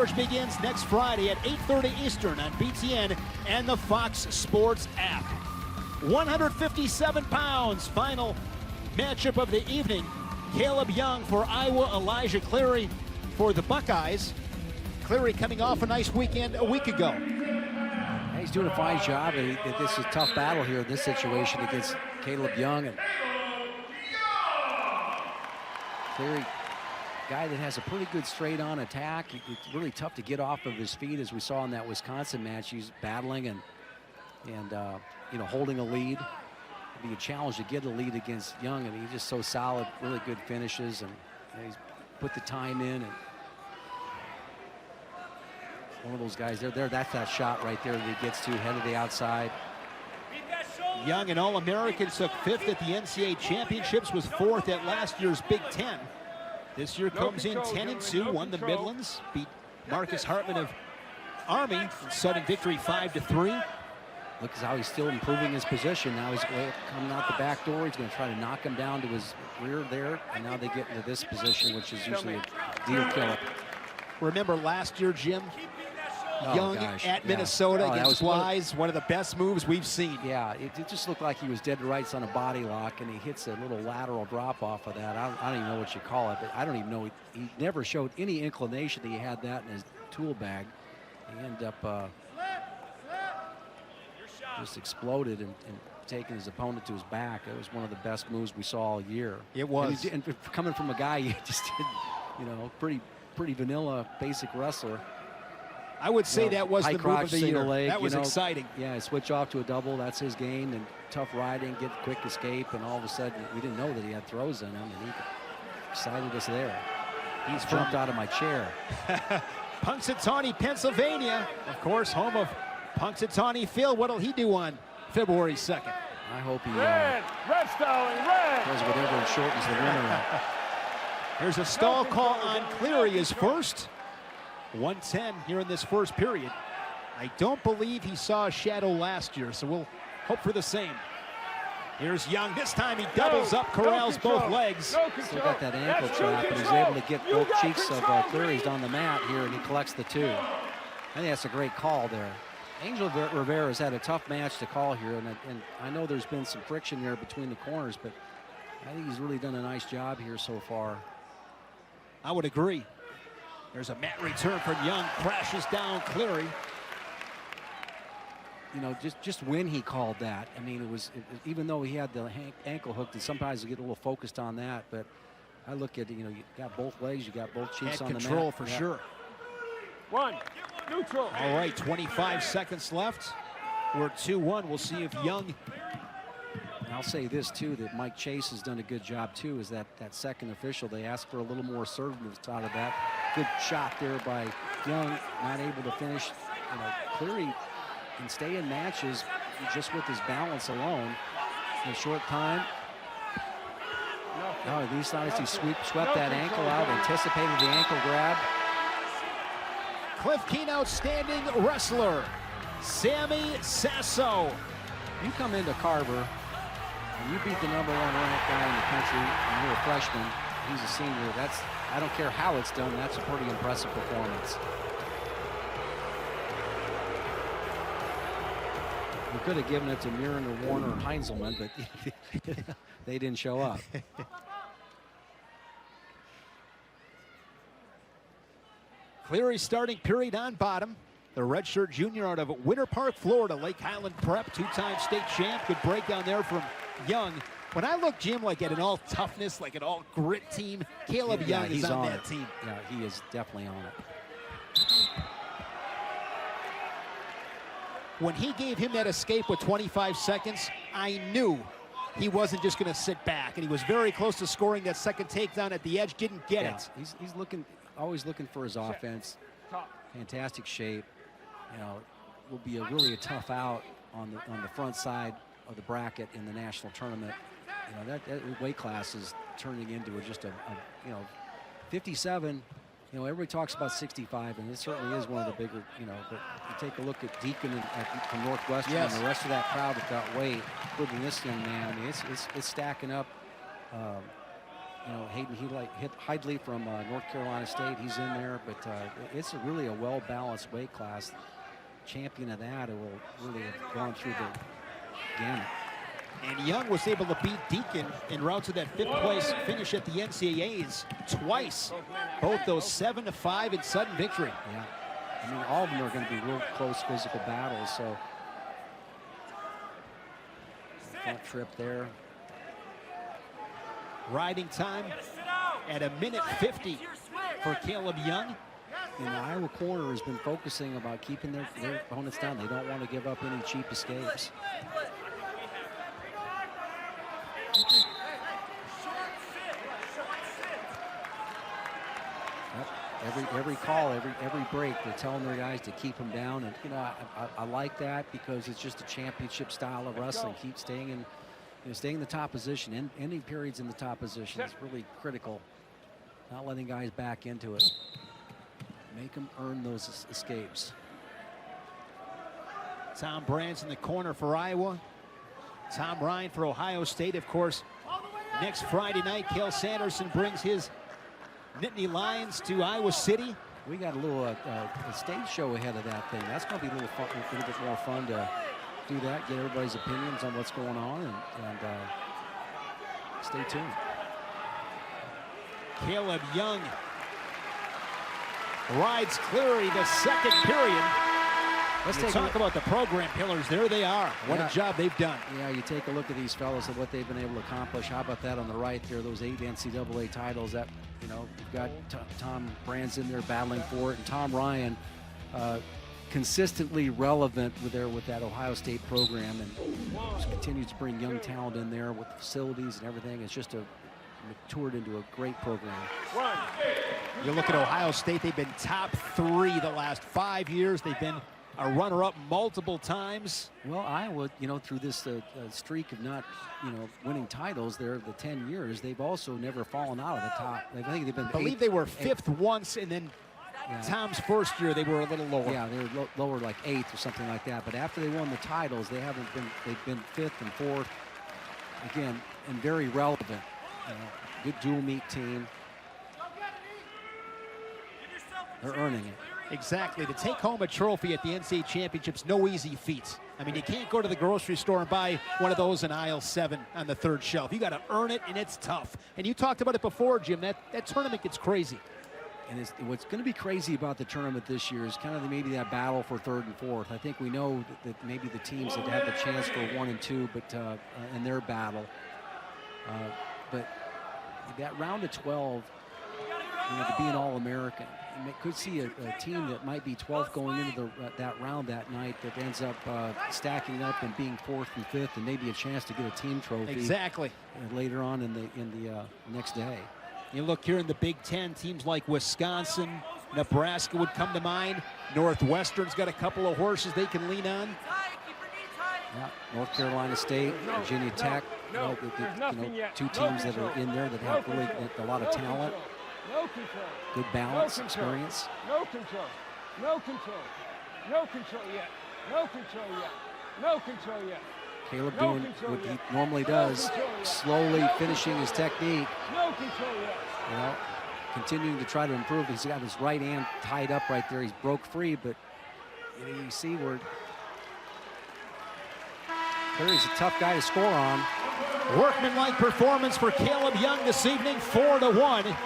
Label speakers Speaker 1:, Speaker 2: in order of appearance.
Speaker 1: Begins next Friday at 8:30 Eastern on BTN and the Fox Sports app. 157 pounds, final matchup of the evening. Kaleb Young for Iowa, Elijah Cleary for the Buckeyes. Cleary coming off a nice weekend a week ago.
Speaker 2: He's doing a fine job. This is a tough battle here in this situation against Kaleb Young. And Cleary, guy that has a pretty good straight-on attack. It's really tough to get off of his feet, as we saw in that Wisconsin match. He's battling and you know, holding a lead. It'd be a challenge to get a lead against Young, and he's just so solid, really good finishes, and he's put the time in. And one of those guys there, that's that shot right there that he gets to, head of the outside.
Speaker 1: Young, an All-American, took 5th at the NCAA championships, was 4th at last year's Big Ten. This year comes in 10-2, won the Midlands, beat Marcus Hartman of Army in sudden victory 5-3.
Speaker 2: Look at how he's still improving his position. Now he's coming out the back door. He's going to try to knock him down to his rear there. And now they get into this position, which is usually a deal killer.
Speaker 1: Remember last year, Jim? Young at Minnesota against Wise, one of the best moves we've seen.
Speaker 2: Yeah, it just looked like he was dead to rights on a body lock, and he hits a little lateral drop off of that. I don't even know what you call it, but I don't even know. He never showed any inclination that he had that in his tool bag. He ended up just exploded and taking his opponent to his back. It was one of the best moves we saw all year.
Speaker 1: It was.
Speaker 2: And coming from a guy who just did, you know, pretty vanilla, basic wrestler.
Speaker 1: I would say that was the move of the year.
Speaker 2: Leg,
Speaker 1: that was exciting.
Speaker 2: Yeah, switch off to a double. That's his game. And tough riding, get quick escape, and all of a sudden we didn't know that he had throws in him, and he excited us there. He's jumped out of my chair.
Speaker 1: Punxsutawney, Pennsylvania, of course, home of Punxsutawney Phil. What'll he do on February 2nd?
Speaker 2: I hope he
Speaker 3: red stalling, red.
Speaker 2: does whatever and shortens the winner.
Speaker 1: There's a stall call on Cleary, his first. 110 here in this first period. I don't believe he saw a shadow last year, so we'll hope for the same. Here's Young. This time he doubles up, corrals both legs.
Speaker 2: Still got that ankle trap, but he's able to get both cheeks of Cleary's on the mat here, and he collects the two. I think that's a great call there. Angel Rivera's had a tough match to call here, and I know there's been some friction there between the corners, but I think he's really done a nice job here so far.
Speaker 1: I would agree. There's a mat return from Young, crashes down Cleary.
Speaker 2: You know, just when he called that, I mean, it was even though he had the ankle hooked, and sometimes you get a little focused on that, but I look at, you know, you got both legs, you got both cheeks on the mat.
Speaker 1: Control for sure.
Speaker 3: One, neutral.
Speaker 1: All right, 25 seconds left. We're 2-1. We'll see if Young.
Speaker 2: And I'll say this too, that Mike Chase has done a good job too, is that second official, they asked for a little more assertiveness out of that. Good shot there by Young, not able to finish. You know, Cleary can stay in matches just with his balance alone in a short time. No, these times he swept that ankle out, anticipated the ankle grab.
Speaker 1: Cliff Keen, outstanding wrestler, Sammy Sasso.
Speaker 2: You come into Carver and you beat the #1 ranked guy in the country, and you're a freshman, he's a senior. I don't care how it's done, that's a pretty impressive performance. We could have given it to Mirren or Warner or Heinzelman, but they didn't show up.
Speaker 1: Cleary starting period on bottom. The redshirt junior out of Winter Park, Florida, Lake Highland Prep, two-time state champ. Good breakdown there from Young. When I look, Jim, like at an all-toughness, like an all-grit team, Kaleb Young is on that team.
Speaker 2: Yeah, he is definitely on it.
Speaker 1: When he gave him that escape with 25 seconds, I knew he wasn't just going to sit back, and he was very close to scoring that second takedown at the edge, didn't get it.
Speaker 2: He's always looking for his offense. Fantastic shape. You know, will be really a tough out on the front side of the bracket in the national tournament. You know, that weight class is turning into just a you know, 57. You know, everybody talks about 65, and it certainly is one of the bigger, you know, but you take a look at Deacon from Northwestern, and the rest of that crowd that got weight, including this young man. I mean, it's stacking up You know, Hayden Hidley from North Carolina State, he's in there, but it's really a well-balanced weight class. Champion of that, it will really have gone through the gamut.
Speaker 1: And Young was able to beat Deacon en route to that 5th place finish at the NCAAs twice. Both those 7-5 in sudden victory.
Speaker 2: Yeah, I mean, all of them are going to be real close physical battles, so. Front trip there.
Speaker 1: Riding time at 1:50 for Kaleb Young.
Speaker 2: And the Iowa corner has been focusing about keeping their opponents down. They don't want to give up any cheap escapes. Yep. Every call, every break, they're telling their guys to keep them down. And you know, I like that because it's just a championship style of wrestling. Keep staying in, you know, staying in the top position. And ending periods in the top position is really critical. Not letting guys back into it. Make them earn those escapes.
Speaker 1: Tom Brands in the corner for Iowa. Tom Ryan for Ohio State, of course. Next Friday night, Cale Sanderson brings his Nittany Lions to Iowa City.
Speaker 2: We got a little a stage show ahead of that thing. That's going to be a little fun, a little bit more fun to do that, get everybody's opinions on what's going on, and stay tuned.
Speaker 1: Kaleb Young rides Cleary the 2nd period. Let's talk about the program pillars. There they are. What a job they've done.
Speaker 2: Yeah, you take a look at these fellows and what they've been able to accomplish. How about that on the right there? Those 8 NCAA titles. That, you know, you've got Tom Brands in there battling for it, and Tom Ryan consistently relevant with that Ohio State program, and continues to bring young talent in there with the facilities and everything. It's just matured into a great program.
Speaker 1: You look at Ohio State, they've been top 3 the last 5 years. They've been a runner-up multiple times.
Speaker 2: Well, Iowa, you know, through this streak of not, you know, winning titles there, the 10 years, they've also never fallen out of the top. I think they've been.
Speaker 1: I believe they were 5th once, and then Tom's first year they were a little lower.
Speaker 2: Yeah, they were lower, like 8th or something like that. But after they won the titles, they haven't been. They've been 5th and 4th, again, and very relevant. You know, good dual meet team. They're earning it.
Speaker 1: Exactly. To take home a trophy at the NCAA Championships, no easy feat. I mean, you can't go to the grocery store and buy one of those in aisle 7 on the 3rd shelf. You got to earn it, and it's tough. And you talked about it before, Jim. That tournament gets crazy.
Speaker 2: And what's going to be crazy about the tournament this year is kind of maybe that battle for 3rd and 4th. I think we know that maybe the teams that have the chance for 1 and 2, but in their battle. But that round of 12, you know, to be an All-American, you could see a team that might be 12th going into that round that night that ends up stacking up and being 4th and 5th, and maybe a chance to get a team trophy.
Speaker 1: Exactly.
Speaker 2: Later on in the next day.
Speaker 1: You look here in the Big Ten, teams like Wisconsin, Nebraska would come to mind. Northwestern's got a couple of horses they can lean on.
Speaker 2: Yeah, North Carolina State, Virginia Tech, you know, 2 teams that are in there that have really a lot of talent.
Speaker 3: No control.
Speaker 2: Good balance, experience.
Speaker 3: No control. No control. No control yet. No control yet. No control yet.
Speaker 2: Kaleb doing what he normally does, slowly finishing his technique.
Speaker 3: No control yet.
Speaker 2: You know, continuing to try to improve. He's got his right hand tied up right there. He's broke free, but you see where Cleary's a tough guy to score on.
Speaker 1: Workmanlike performance for Kaleb Young this evening, 4-1.